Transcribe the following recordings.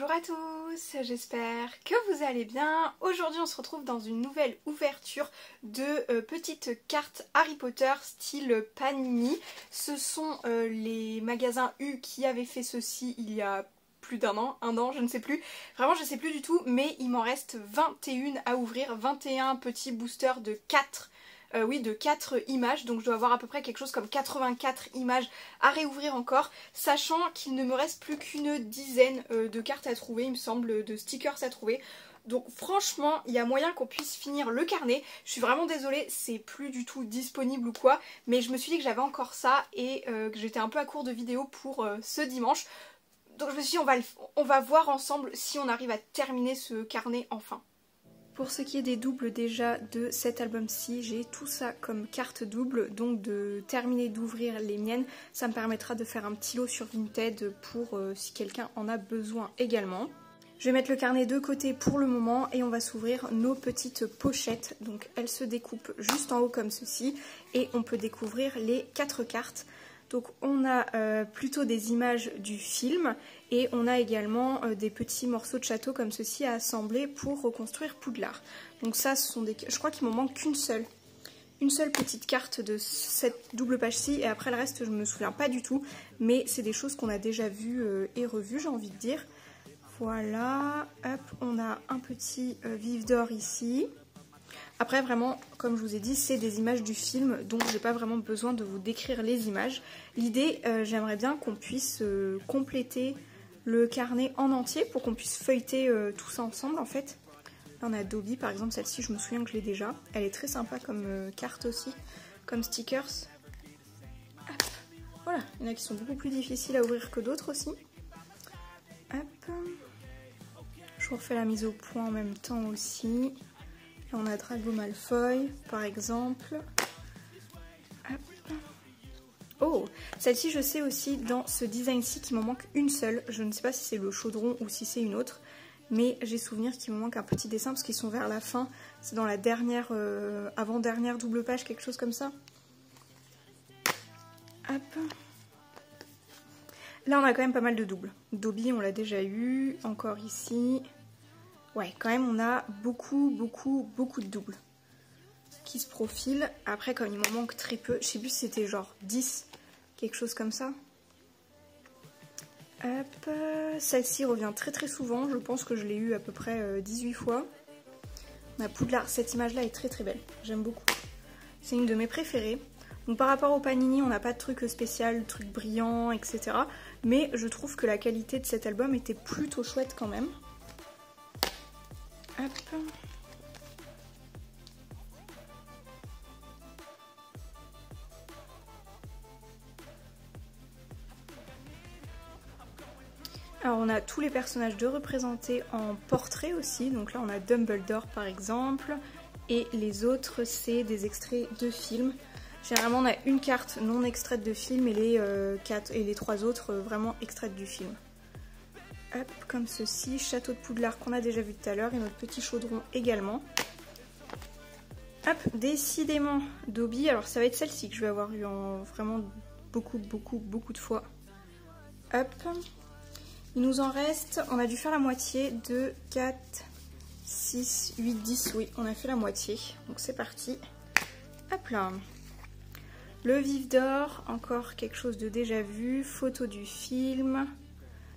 Bonjour à tous, j'espère que vous allez bien. Aujourd'hui on se retrouve dans une nouvelle ouverture de petites cartes Harry Potter style Panini. Ce sont les magasins U qui avaient fait ceci il y a plus d'un an, je ne sais plus. Vraiment je ne sais plus du tout, mais il m'en reste 21 à ouvrir, 21 petits boosters de 4. De 4 images, donc je dois avoir à peu près quelque chose comme 84 images à réouvrir encore, sachant qu'il ne me reste plus qu'une dizaine de cartes à trouver, il me semble, de stickers à trouver. Donc franchement, il y a moyen qu'on puisse finir le carnet. Je suis vraiment désolée, c'est plus du tout disponible ou quoi, mais je me suis dit que j'avais encore ça et que j'étais un peu à court de vidéos pour ce dimanche. Donc je me suis dit on va voir ensemble si on arrive à terminer ce carnet enfin. Pour ce qui est des doubles déjà de cet album-ci, j'ai tout ça comme carte double, donc de terminer d'ouvrir les miennes, ça me permettra de faire un petit lot sur Vinted pour si quelqu'un en a besoin également. Je vais mettre le carnet de côté pour le moment et on va s'ouvrir nos petites pochettes. Donc elles se découpent juste en haut comme ceci et on peut découvrir les 4 cartes. Donc on a plutôt des images du film et on a également des petits morceaux de château comme ceci à assembler pour reconstruire Poudlard. Donc ça, ce sont des... je crois qu'il m'en manque qu'une seule. Une seule petite carte de cette double page-ci et après le reste je me souviens pas du tout. Mais c'est des choses qu'on a déjà vues et revues, j'ai envie de dire. Voilà, hop, on a un petit vif d'or ici. Après vraiment, comme je vous ai dit, c'est des images du film, donc j'ai pas vraiment besoin de vous décrire les images. L'idée, j'aimerais bien qu'on puisse compléter le carnet en entier pour qu'on puisse feuilleter tout ça ensemble en fait. Là on a Dobby par exemple, celle-ci je me souviens que je l'ai déjà. Elle est très sympa comme carte aussi, comme stickers. Hop. Voilà, il y en a qui sont beaucoup plus difficiles à ouvrir que d'autres aussi. Hop. Je vous refais la mise au point en même temps aussi. Là, on a Drago Malfoy, par exemple. Hop. Oh, celle-ci, je sais aussi, dans ce design-ci, qu'il m'en manque une seule. Je ne sais pas si c'est le chaudron ou si c'est une autre. Mais j'ai souvenir qu'il me manque un petit dessin parce qu'ils sont vers la fin. C'est dans la dernière, avant-dernière double page, quelque chose comme ça. Hop. Là, on a quand même pas mal de doubles. Dobby, on l'a déjà eu. Encore ici. Ouais, quand même, on a beaucoup de doubles qui se profilent. Après, comme il m'en manque très peu, je sais plus si c'était genre 10, quelque chose comme ça. Hop, celle-ci revient très souvent. Je pense que je l'ai eu à peu près 18 fois. On a Poudlard. Cette image-là est très belle. J'aime beaucoup. C'est une de mes préférées. Donc par rapport au Panini, on n'a pas de truc spécial, de truc brillant, etc. Mais je trouve que la qualité de cet album était plutôt chouette quand même. Hop. Alors on a tous les personnages de représentés en portrait aussi, donc là on a Dumbledore par exemple, et les autres c'est des extraits de films. Généralement on a une carte non extraite de film et les 3 autres vraiment extraites du film. Hop, comme ceci, Château de Poudlard qu'on a déjà vu tout à l'heure et notre petit chaudron également. Hop, décidément, Dobby, alors ça va être celle-ci que je vais avoir eu en vraiment beaucoup de fois. Hop, il nous en reste, on a dû faire la moitié de 4, 6, 8, 10, oui, on a fait la moitié, donc c'est parti. Hop là, le vif d'or, encore quelque chose de déjà vu, photo du film.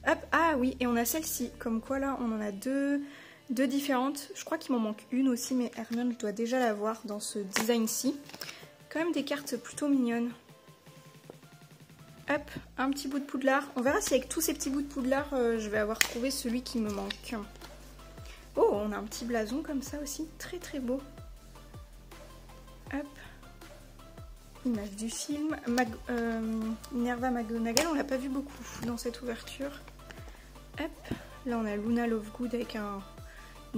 Hop, ah oui, et on a celle-ci, comme quoi là on en a deux différentes. Je crois qu'il m'en manque une aussi, mais Hermione je dois déjà l'avoir dans ce design-ci. Quand même des cartes plutôt mignonnes. Hop, un petit bout de Poudlard. On verra si avec tous ces petits bouts de Poudlard, je vais avoir trouvé celui qui me manque. Oh, on a un petit blason comme ça aussi, très beau. Hop. Image du film. Minerva McGonagall, on l'a pas vu beaucoup dans cette ouverture. Hop, là on a Luna Lovegood avec un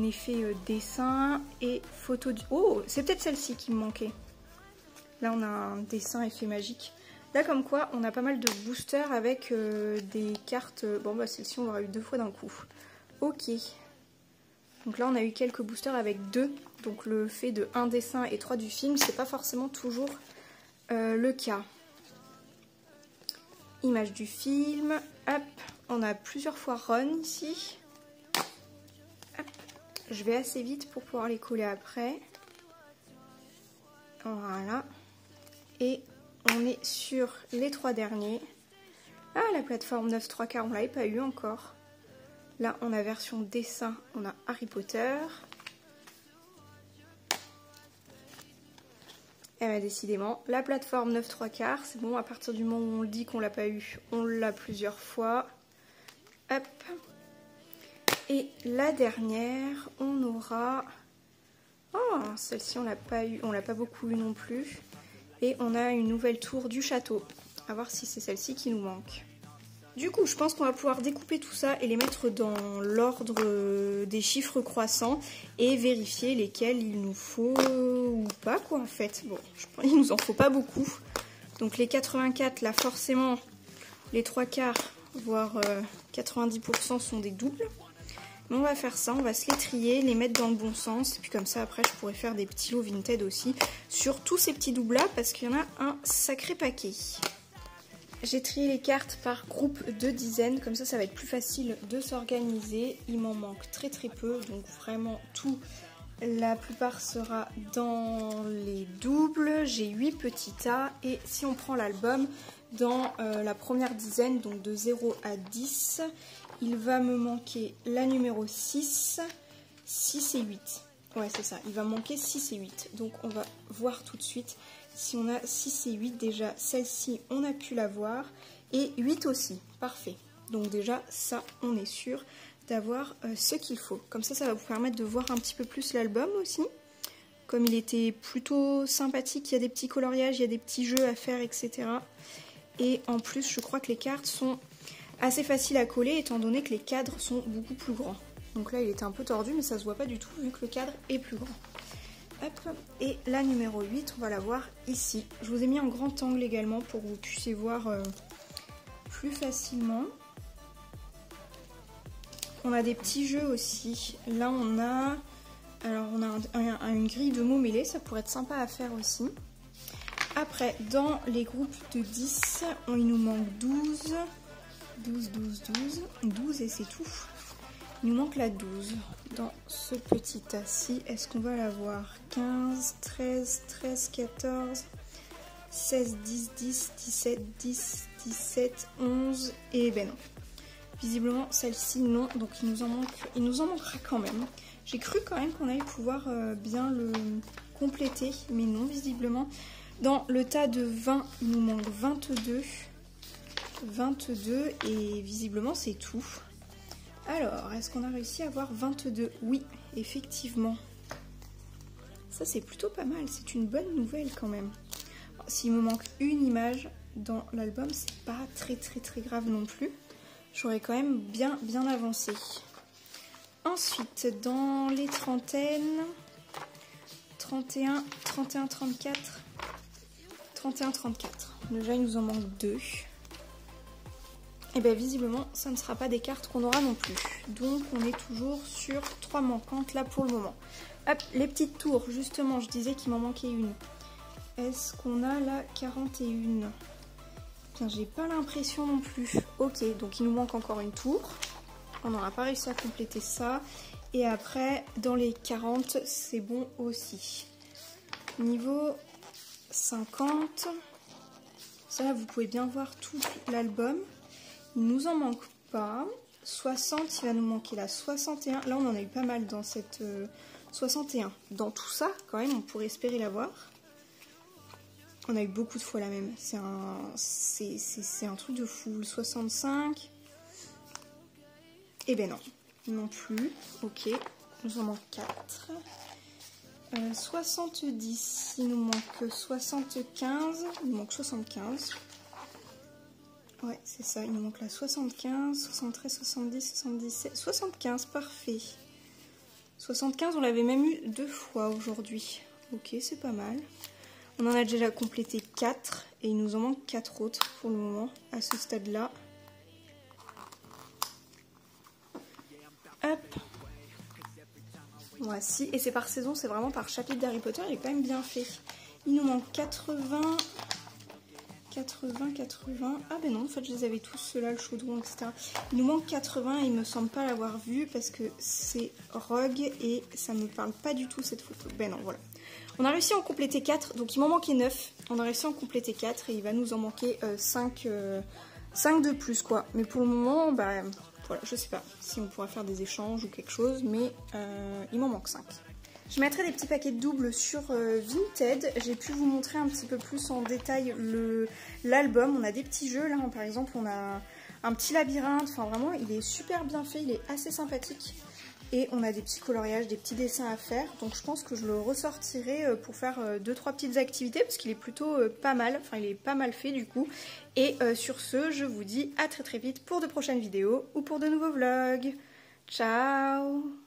effet dessin et photo du... Oh, c'est peut-être celle-ci qui me manquait. Là on a un dessin effet magique. Là comme quoi on a pas mal de boosters avec des cartes... Bon bah celle-ci on l'aura eu 2 fois d'un coup. Ok. Donc là on a eu quelques boosters avec 2. Donc le fait de 1 dessin et 3 du film, c'est pas forcément toujours le cas. Image du film. Hop. On a plusieurs fois Ron ici. je vais assez vite pour pouvoir les coller après. Voilà. Et on est sur les 3 derniers. Ah, la plateforme 9 3/4, on l'avait pas eu encore. Là, on a version dessin, on a Harry Potter. Et bien, décidément, la plateforme 9 3/4, c'est bon, à partir du moment où on le dit qu'on l'a pas eu, on l'a plusieurs fois. Hop. Et la dernière, on aura... Oh, celle-ci, on l'a pas eu, on l'a pas beaucoup eu non plus. Et on a une nouvelle tour du château. À voir si c'est celle-ci qui nous manque. Du coup, je pense qu'on va pouvoir découper tout ça et les mettre dans l'ordre des chiffres croissants et vérifier lesquels il nous faut ou pas, quoi, en fait. Bon, je pense qu'il nous en faut pas beaucoup. Donc les 84, là, forcément, les 3/4, voire 90% sont des doubles. Mais on va faire ça, on va se les trier, les mettre dans le bon sens. Et puis comme ça, après, je pourrais faire des petits lots Vinted aussi sur tous ces petits doubles-là parce qu'il y en a un sacré paquet. J'ai trié les cartes par groupe de dizaines, comme ça va être plus facile de s'organiser. Il m'en manque très peu, donc vraiment tout, la plupart sera dans les doubles. J'ai 8 petits tas et si on prend l'album, dans la première dizaine, donc de 0 à 10, il va me manquer la numéro 6, 6 et 8. Ouais, c'est ça, il va me manquer 6 et 8, donc on va voir tout de suite. Si on a 6 et 8, déjà, celle-ci, on a pu la voir. Et 8 aussi, parfait. Donc déjà, ça, on est sûr d'avoir ce qu'il faut. Comme ça va vous permettre de voir un petit peu plus l'album aussi. Comme il était plutôt sympathique, il y a des petits coloriages, il y a des petits jeux à faire, etc. Et en plus, je crois que les cartes sont assez faciles à coller, étant donné que les cadres sont beaucoup plus grands. Donc là, il était un peu tordu, mais ça se voit pas du tout, vu que le cadre est plus grand. Hop. Et la numéro 8, on va la voir ici. Je vous ai mis en grand angle également pour que vous puissiez voir plus facilement. On a des petits jeux aussi. Là, on a une grille de mots mêlés, ça pourrait être sympa à faire aussi. Après, dans les groupes de 10, il nous manque 12. 12 et c'est tout. Il nous manque la 12 dans ce petit tas-ci. Est-ce qu'on va l'avoir 15, 13, 14, 16, 10, 10, 17, 10, 17, 11 et ben non. Visiblement celle-ci non, donc il nous en manquera quand même. J'ai cru quand même qu'on allait pouvoir bien le compléter, mais non, visiblement. Dans le tas de 20, il nous manque 22. 22 et visiblement c'est tout. Alors, est-ce qu'on a réussi à avoir 22? Oui, effectivement. Ça, c'est plutôt pas mal. C'est une bonne nouvelle quand même. S'il me manque une image dans l'album, c'est pas très grave non plus. J'aurais quand même bien avancé. Ensuite, dans les trentaines, 31, 34. Déjà, il nous en manque 2. Et bien visiblement ça ne sera pas des cartes qu'on aura non plus. Donc on est toujours sur 3 manquantes là pour le moment. Hop, les petites tours, justement je disais qu'il m'en manquait une. Est-ce qu'on a la 41? Bien, j'ai pas l'impression non plus. Ok, donc il nous manque encore une tour. On n'aura pas réussi à compléter ça. Et après, dans les 40, c'est bon aussi. Niveau 50, ça vous pouvez bien voir tout l'album. Il nous en manque pas. 60, il va nous manquer la 61. Là, on en a eu pas mal dans cette 61. Dans tout ça, quand même, on pourrait espérer l'avoir. On a eu beaucoup de fois la même. C'est un truc de fou. Le 65. Eh ben non. Non plus. Ok. Il nous en manque 4. 70. Il nous manque 75. Il nous manque 75. Ouais, c'est ça, il nous manque la 75, 73, 70, 77, 75, parfait. 75, on l'avait même eu 2 fois aujourd'hui. Ok, c'est pas mal. On en a déjà complété 4 et il nous en manque 4 autres pour le moment, à ce stade-là. Hop. Voici, et c'est par saison, c'est vraiment par chapitre d'Harry Potter, il est quand même bien fait. Il nous manque 80... 80, 80. Ah ben non, en fait je les avais tous, ceux-là, le chaudron, etc. Il nous manque 80 et il me semble pas l'avoir vu parce que c'est Rogue et ça me parle pas du tout cette photo. Ben non, voilà. On a réussi à en compléter 4, donc il m'en manquait 9. On a réussi à en compléter 4 et il va nous en manquer 5 de plus quoi. Mais pour le moment, bah voilà, je sais pas si on pourra faire des échanges ou quelque chose, mais il m'en manque 5. Je mettrai des petits paquets de doubles sur Vinted. J'ai pu vous montrer un petit peu plus en détail l'album. On a des petits jeux, là par exemple on a un petit labyrinthe. Enfin vraiment il est super bien fait, il est assez sympathique. Et on a des petits coloriages, des petits dessins à faire. Donc je pense que je le ressortirai pour faire 2-3 petites activités. Parce qu'il est plutôt pas mal, enfin il est pas mal fait du coup. Et sur ce, je vous dis à très très vite pour de prochaines vidéos ou pour de nouveaux vlogs. Ciao!